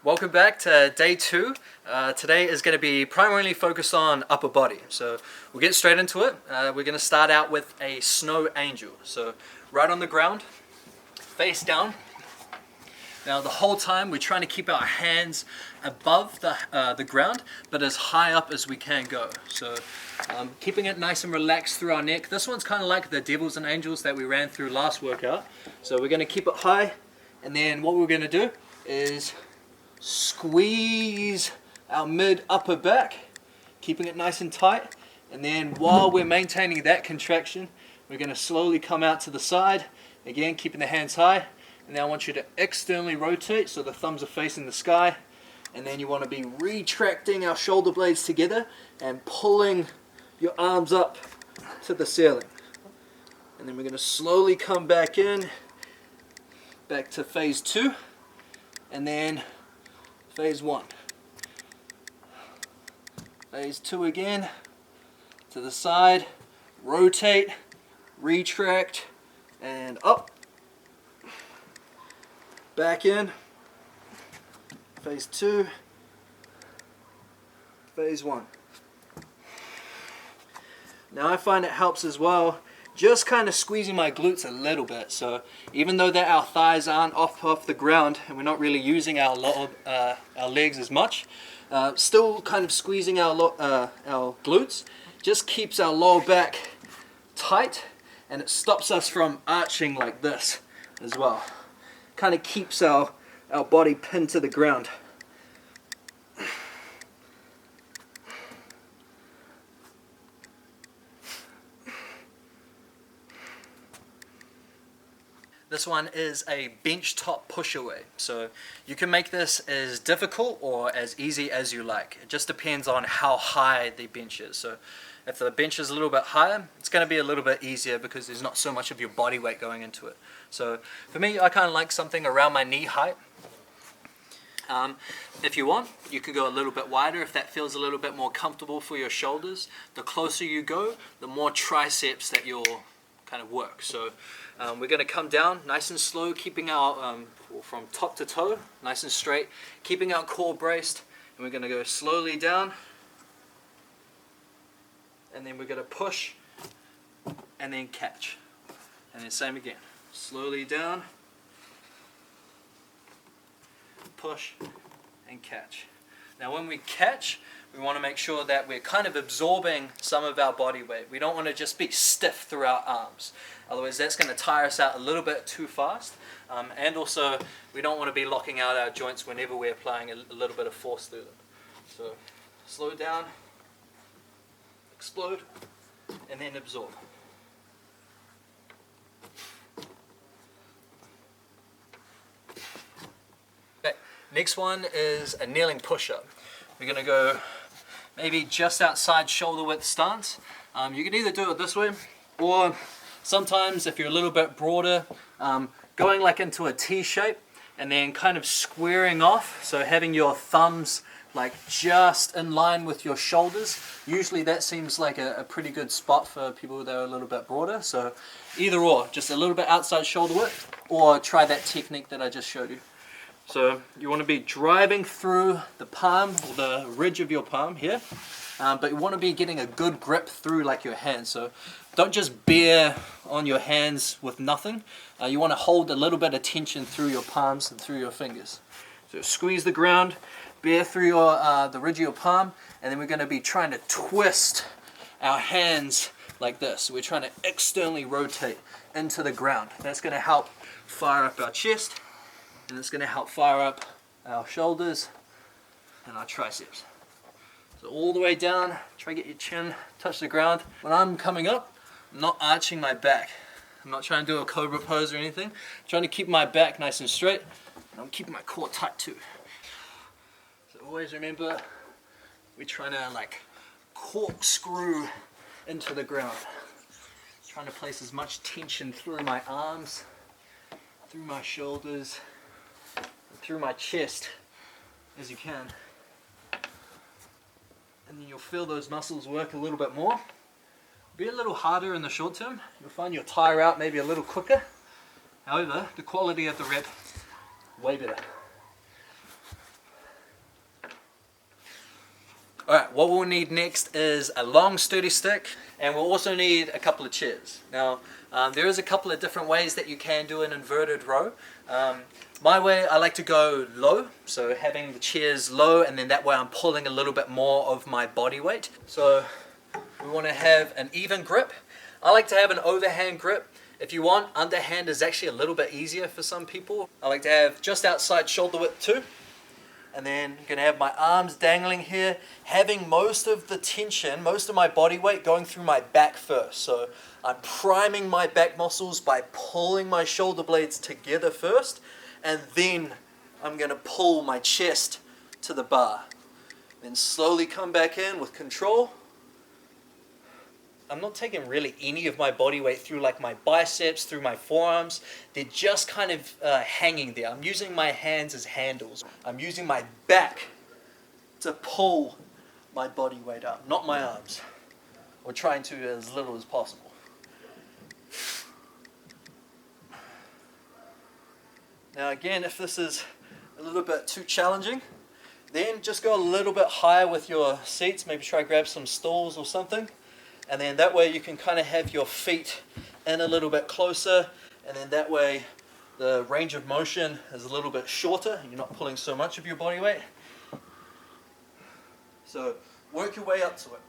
Welcome back to day 2. Today is going to be primarily focused on upper body. So we'll get straight into it. We're going to start out with a snow angel. So right on the ground, face down. Now the whole time we're trying to keep our hands above the ground, but as high up as we can go. So keeping it nice and relaxed through our neck. This one's kind of like the devils and angels that we ran through last workout. So we're going to keep it high, and then what we're going to do is squeeze our mid upper back, keeping it nice and tight, and then while we're maintaining that contraction, we're going to slowly come out to the side, again keeping the hands high. And now I want you to externally rotate so the thumbs are facing the sky, and then you want to be retracting our shoulder blades together and pulling your arms up to the ceiling. And then we're going to slowly come back in, back to phase 2, and then phase 1. Phase 2 again, to the side, rotate, retract, and up. Back in, phase 2, phase 1. Now I find it helps as well, just kind of squeezing my glutes a little bit. So even though that our thighs aren't off the ground and we're not really using our legs as much, still kind of squeezing our glutes just keeps our lower back tight, and it stops us from arching like this as well. Kind of keeps our body pinned to the ground. This one is a bench top push away. So you can make this as difficult or as easy as you like. It just depends on how high the bench is. So if the bench is a little bit higher, it's going to be a little bit easier because there's not so much of your body weight going into it. So for me, I kind of like something around my knee height. If you want, you could go a little bit wider if that feels a little bit more comfortable for your shoulders. The closer you go, the more triceps that you'll kind of work. So we're going to come down nice and slow, keeping our, from top to toe, nice and straight, keeping our core braced, and we're going to go slowly down, and then we're going to push, and then catch, and then same again, slowly down, push, and catch. Now when we catch, we want to make sure that we're kind of absorbing some of our body weight. We don't want to just be stiff through our arms. Otherwise that's going to tire us out a little bit too fast. And also we don't want to be locking out our joints whenever we're applying a little bit of force through them. So slow down, explode, and then absorb. Okay. Next one is a kneeling push-up. We're going to go maybe just outside shoulder width stance. You can either do it this way, or sometimes if you're a little bit broader, going like into a T shape and then kind of squaring off, so having your thumbs like just in line with your shoulders. Usually that seems like a pretty good spot for people that are a little bit broader. So either or, just a little bit outside shoulder width, or try that technique that I just showed you. So you want to be driving through the palm, or the ridge of your palm here, but you want to be getting a good grip through like your hands. So don't just bear on your hands with nothing. You want to hold a little bit of tension through your palms and through your fingers. So squeeze the ground, bear through your the ridge of your palm, and then we're going to be trying to twist our hands like this. So we're trying to externally rotate into the ground. That's going to help fire up our chest, and it's going to help fire up our shoulders and our triceps. So all the way down, try to get your chin touch the ground. When I'm coming up, I'm not arching my back. I'm not trying to do a cobra pose or anything. I'm trying to keep my back nice and straight, and I'm keeping my core tight too. So always remember, we're trying to like corkscrew into the ground. Trying to place as much tension through my arms, through my shoulders, through my chest as you can. And then you'll feel those muscles work a little bit more. Be a little harder in the short term. You'll find you'll tire out maybe a little quicker. However, the quality of the rep, way better. Alright, what we'll need next is a long sturdy stick, and we'll also need a couple of chairs. Now, there is a couple of different ways that you can do an inverted row. My way, I like to go low, so having the chairs low, and then that way I'm pulling a little bit more of my body weight. So we want to have an even grip. I like to have an overhand grip. If you want, underhand is actually a little bit easier for some people. I like to have just outside shoulder width too. And then I'm going to have my arms dangling here, having most of the tension, most of my body weight going through my back first. So I'm priming my back muscles by pulling my shoulder blades together first, and then I'm going to pull my chest to the bar. Then slowly come back in with control. I'm not taking really any of my body weight through like my biceps, through my forearms. They're just kind of hanging there. I'm using my hands as handles. I'm using my back to pull my body weight up, not my arms. Or trying to as little as possible. Now again, if this is a little bit too challenging, then just go a little bit higher with your seats. Maybe try to grab some stools or something. And then that way you can kind of have your feet in a little bit closer, and then that way the range of motion is a little bit shorter and you're not pulling so much of your body weight. So work your way up to it.